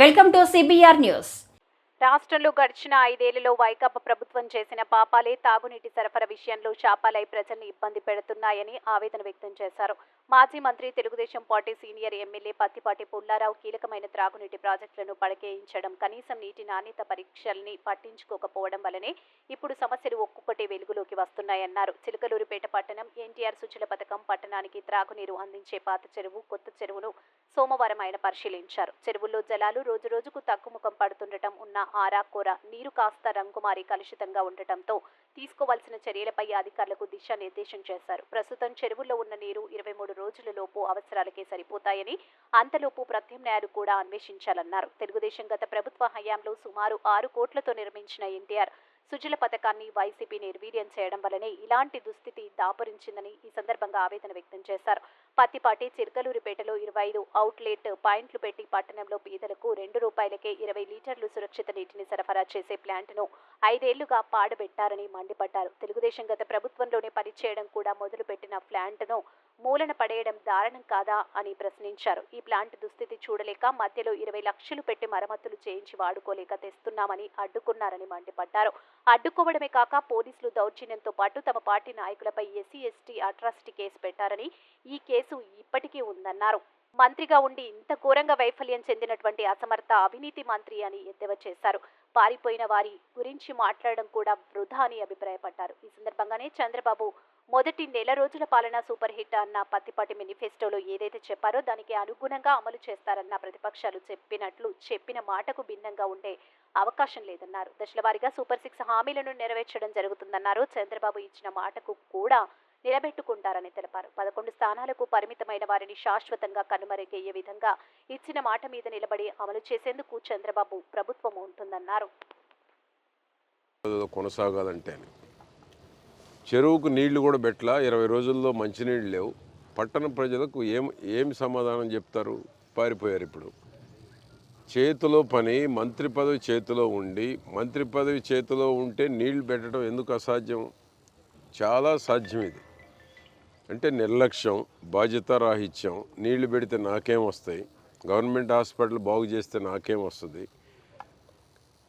Welcome to CBR news. రాష్ట్రంలో గడిచిన 5 ఏళ్లలో వైకాపా ప్రభుత్వం చేసిన పాపాలే తాగునీటి సరఫరా విషయంలో శాపాలై ప్రజల్ని ఇబ్బంది పెడుతున్నాయని ఆవేదన వ్యక్తం చేశారు. మాజీ మంత్రి, Telugu Desam party senior MLA Prathipati Pullarao కీలకమైన త్రాగునీటి ప్రాజెక్టులను పడకేయించడం, కనీసం నీటి నాణ్యత పరీక్షల్ని పట్టించుకోకపోవడం వల్లనే ఇప్పుడు సమస్యలు ఒక్కొక్కటి వెలుగులోకి వస్తున్నాయన్నారు. చిలకలూరిపేట పట్టణం ఎన్టీఆర్ సుజల పథకం పట్టణానికి త్రాగునీరు అందించే పాత చెరువు, కొత్త చెరువును సోమవారం ఆయన పరిశీలించారు. చెరువుల్లో జలాలు రోజురోజుకు తగ్గుముఖం పడుతుండటం, ఉన్న ఆరాకోర నీరు కాస్త రంగుమారి కలుషితంగా ఉండటంతో తీసుకోవాల్సిన చర్యలపై అధికారులకు దిశానిర్దేశం చేశారు. ప్రస్తుతం చెరువుల్లో ఉన్న నీరు 23 రోజులలోపు అవసరాలకే సరిపోతాయని, అంతలోపు ప్రత్యామ్నాయాలు కూడా అన్వేషించాలన్నారు. తెలుగుదేశం గత ప్రభుత్వ హయాంలో సుమారు 6 కోట్లతో నిర్మించిన ఎన్టీఆర్ సుజల పథకాన్ని వైసీపీ నిర్వీర్యం చేయడం వల్లనే ఇలాంటి దుస్థితి దాపురించిందని ఈ సందర్భంగా ఆవేదన వ్యక్తం చేశారు. పత్తిపాటి, చిలకలూరిపేటలో 25 అవుట్లెట్ పాయింట్లు పెట్టి పట్టణంలో పేదలకు ₹2కే 20 లీటర్లు సురక్షిత నీటిని సరఫరా చేసే ప్లాంట్ను 5 ఏళ్లుగా పాడుబెట్టారని మండిపడ్డారు. తెలుగుదేశం గత ప్రభుత్వంలోనే పనిచేయడం కూడా మొదలుపెట్టిన ప్లాంట్ను మూలన పడేయడం దారుణం కాదా అని ప్రశ్నించారు. ఈ ప్లాంట్ దుస్థితి చూడలేక మధ్యలో 20 లక్షలు పెట్టి మరమ్మతులు చేయించి వాడుకోలేక తెస్తున్నామని అడ్డుకున్నారని మండిపడ్డారు. అడ్డుకోవడమే కాక పోలీసులు దౌర్జన్యంతో పాటు తమ పార్టీ నాయకులపై SC/ST అట్రాసిటీ కేసు పెట్టారని, ఈ కేసు ఇప్పటికీ ఉందన్నారు. మంత్రిగా ఉండి ఇంత ఘోరంగా వైఫల్యం చెందినటువంటి అసమర్థ అవినీతి మంత్రి అని ఎద్దేవా చేశారు. పారిపోయిన వారి గురించి మాట్లాడడం కూడా వృధా అని అభిప్రాయపడ్డారు. ఈ సందర్భంగానే చంద్రబాబు మొదటి నెల రోజుల పాలన సూపర్ హిట్ అన్న పత్తిపాటి మేనిఫెస్టోలో ఏదైతే చెప్పారో దానికి అనుగుణంగా అమలు చేస్తారన్న ప్రతిపక్షాలు చెప్పిన మాటకు భిన్నంగా ఉండే అవకాశం లేదన్నారు. దశలవారీగా సూపర్ 6 హామీలను నెరవేర్చడం జరుగుతుందన్నారు. చంద్రబాబు ఇచ్చిన మాటకు కూడా నిలబెట్టుకుంటారని తెలిపారు. 11 స్థానాలకు పరిమితమైన వారిని శాశ్వతంగా కనుమరుగయ్యే విధంగా ఇచ్చిన మాట మీద నిలబడి అమలు చేసేందుకు చంద్రబాబు ప్రభుత్వం ఉంటుందన్నారు. కొనసాగాలంటే చెరువుకు నీళ్లు కూడా పెట్టలా, 20 రోజుల్లో మంచినీళ్ళు లేవు. పట్టణ ప్రజలకు ఏం సమాధానం చెప్తారు? పారిపోయారు. ఇప్పుడు చేతిలో పని, మంత్రి పదవి చేతిలో ఉండి, మంత్రి పదవి చేతిలో ఉంటే నీళ్లు పెట్టడం ఎందుకు అసాధ్యం? చాలా సాధ్యం. ఇది అంటే నిర్లక్ష్యం, బాధ్యతారాహిత్యం. నీళ్లు పెడితే నాకేం వస్తాయి, గవర్నమెంట్ హాస్పిటల్ బాగు చేస్తే నాకేం వస్తుంది,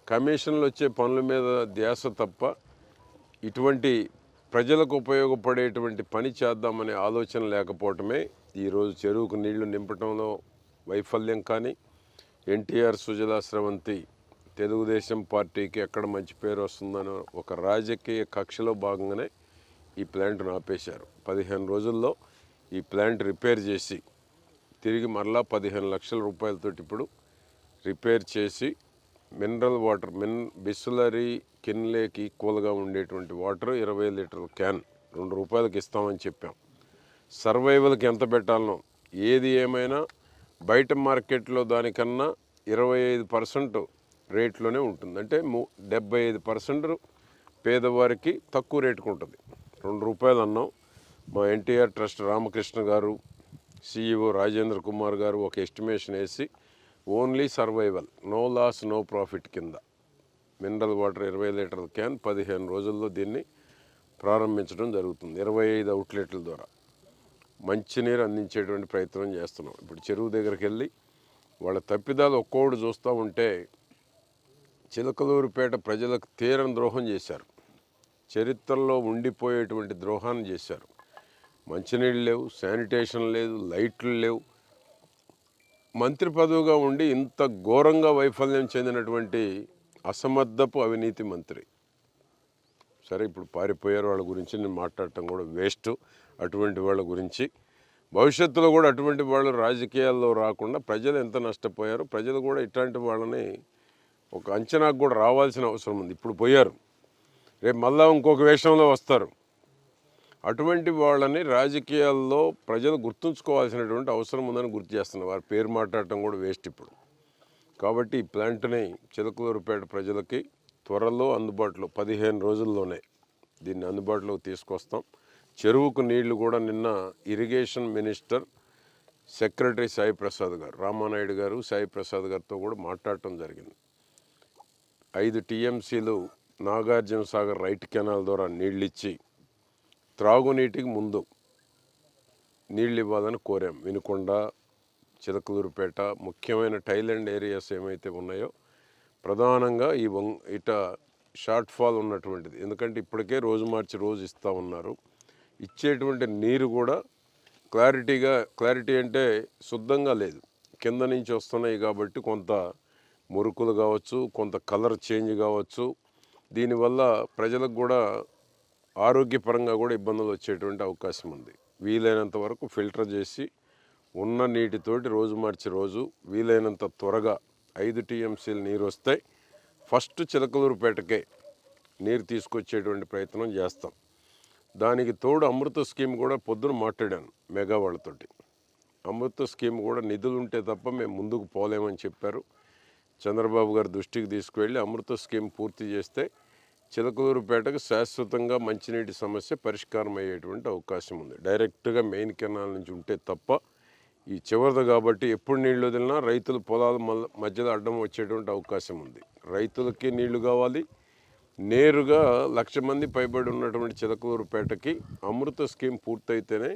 కమిషన్లు వచ్చే పనుల మీద ధ్యాస తప్ప ఇటువంటి ప్రజలకు ఉపయోగపడేటువంటి పని చేద్దామనే ఆలోచన లేకపోవటమే ఈరోజు చెరువుకు నీళ్లు నింపటంలో వైఫల్యం. కానీ ఎన్టీఆర్ సుజల స్రవంతి తెలుగుదేశం పార్టీకి ఎక్కడ మంచి పేరు వస్తుందనో ఒక రాజకీయ కక్షలో భాగంగానే ఈ ప్లాంట్ను ఆపేశారు. 15 రోజుల్లో ఈ ప్లాంట్ రిపేర్ చేసి తిరిగి మరలా 15 లక్షల రూపాయలతో ఇప్పుడు రిపేర్ చేసి మినరల్ వాటర్, బిస్లరీ కిన్లేకి ఈక్వల్గా ఉండేటువంటి వాటర్ 20 లీటర్ల క్యాన్ ₹2 ఇస్తామని చెప్పాం. సర్వైవల్కి ఎంత పెట్టాలనో, ఏది ఏమైనా బయట మార్కెట్లో దానికన్నా 25% రేట్లోనే ఉంటుంది. అంటే 75% పేదవారికి తక్కువ రేటుకు ఉంటుంది. ₹2 అన్నాం. మా ఎన్టీఆర్ ట్రస్ట్ రామకృష్ణ గారు, CEO రాజేంద్ర కుమార్ గారు ఒక ఎస్టిమేషన్ వేసి only survival, no loss no profit కింద మినరల్ వాటర్ 20 లీటర్ల క్యాన్ 15 రోజుల్లో దీన్ని ప్రారంభించడం జరుగుతుంది. 25 అవుట్లెట్ల ద్వారా మంచినీరు అందించేటువంటి ప్రయత్నం చేస్తున్నాం. ఇప్పుడు చెరువు దగ్గరికి వెళ్ళి వాళ్ళ తప్పిదాలు ఒక్కోడు చూస్తూ ఉంటే చిలకలూరుపేట ప్రజలకు తీరని ద్రోహం చేశారు. చరిత్రలో ఉండిపోయేటువంటి ద్రోహాన్ని చేశారు. మంచినీళ్ళు లేవు, శానిటేషన్ లేదు, లైట్లు లేవు. మంత్రి పదవిగా ఉండి ఇంత ఘోరంగా వైఫల్యం చెందినటువంటి అసమర్థపు అవినీతి మంత్రి. సరే, ఇప్పుడు పారిపోయారు, వాళ్ళ గురించి నేను మాట్లాడటం కూడా వేస్ట్. అటువంటి వాళ్ళ గురించి భవిష్యత్తులో కూడా అటువంటి వాళ్ళు రాజకీయాల్లో రాకుండా ప్రజలు ఎంత నష్టపోయారు, ప్రజలు కూడా ఇట్లాంటి వాళ్ళని ఒక అంచనాకు కూడా రావాల్సిన అవసరం ఉంది. ఇప్పుడు పోయారు, రేపు మళ్ళా ఇంకొక వేషంలో వస్తారు. అటువంటి వాళ్ళని రాజకీయాల్లో ప్రజలు గుర్తుంచుకోవాల్సినటువంటి అవసరం ఉందని గుర్తు చేస్తున్నారు. వారి పేరు మాట్లాడటం కూడా వేస్ట్ ఇప్పుడు. కాబట్టి ఈ ప్లాంట్ని చిలకలూరుపేట ప్రజలకి త్వరలో అందుబాటులో 15 రోజుల్లోనే దీన్ని అందుబాటులోకి తీసుకొస్తాం. చెరువుకు నీళ్లు కూడా నిన్న irrigation minister secretary Sai Prasad గారు, రామానాయుడు గారు, సాయి ప్రసాద్ గారితో కూడా మాట్లాడటం జరిగింది. 5 TMCలు నాగార్జున సాగర్ రైట్ కెనాల్ ద్వారా నీళ్ళు ఇచ్చి త్రాగునీటికి ముందు నీళ్ళు ఇవ్వాలని కోరాం. వినుకొండ, చిలకలూరుపేట ముఖ్యమైన టైలాండ్ ఏరియాస్ ఏమైతే ఉన్నాయో ప్రధానంగా ఈ ఇట షార్ట్ ఫాల్ ఉన్నటువంటిది. ఎందుకంటే ఇప్పటికే రోజు మార్చి రోజు ఇస్తూ ఉన్నారు. ఇచ్చేటువంటి నీరు కూడా క్లారిటీ అంటే శుద్ధంగా లేదు. కింద నుంచి వస్తున్నాయి కాబట్టి కొంత మురుకులు కావచ్చు, కొంత కలర్ చేంజ్ కావచ్చు. దీనివల్ల ప్రజలకు కూడా ఆరోగ్యపరంగా కూడా ఇబ్బందులు వచ్చేటువంటి అవకాశం ఉంది. వీలైనంత వరకు ఫిల్టర్ చేసి ఉన్న నీటితోటి రోజు మార్చి రోజు వీలైనంత త్వరగా 5 టీఎంసీలు నీరు వస్తాయి. ఫస్ట్ చిలకలూరుపేటకే నీరు తీసుకొచ్చేటువంటి ప్రయత్నం చేస్తాం. దానికి తోడు అమృత స్కీమ్ కూడా పొద్దున మాట్లాడాను మెగా వాళ్ళతోటి. అమృత స్కీమ్ కూడా నిధులు ఉంటే తప్ప మేము ముందుకు పోలేమని చెప్పారు. చంద్రబాబు గారి దృష్టికి తీసుకువెళ్ళి అమృత స్కీమ్ పూర్తి చేస్తే చిలకలూరుపేటకు శాశ్వతంగా మంచినీటి సమస్య పరిష్కారం అయ్యేటువంటి అవకాశం ఉంది. డైరెక్ట్గా మెయిన్ కెనాల్ నుంచి ఉంటే తప్ప ఈ చివరిది కాబట్టి ఎప్పుడు నీళ్లు వదిలినా రైతుల పొలాల మధ్యలో అడ్డం వచ్చేటువంటి అవకాశం ఉంది. రైతులకి నీళ్లు కావాలి. నేరుగా 1,00,000 మంది పైబడి ఉన్నటువంటి చిలకలూరుపేటకి అమృత స్కీమ్ పూర్తయితేనే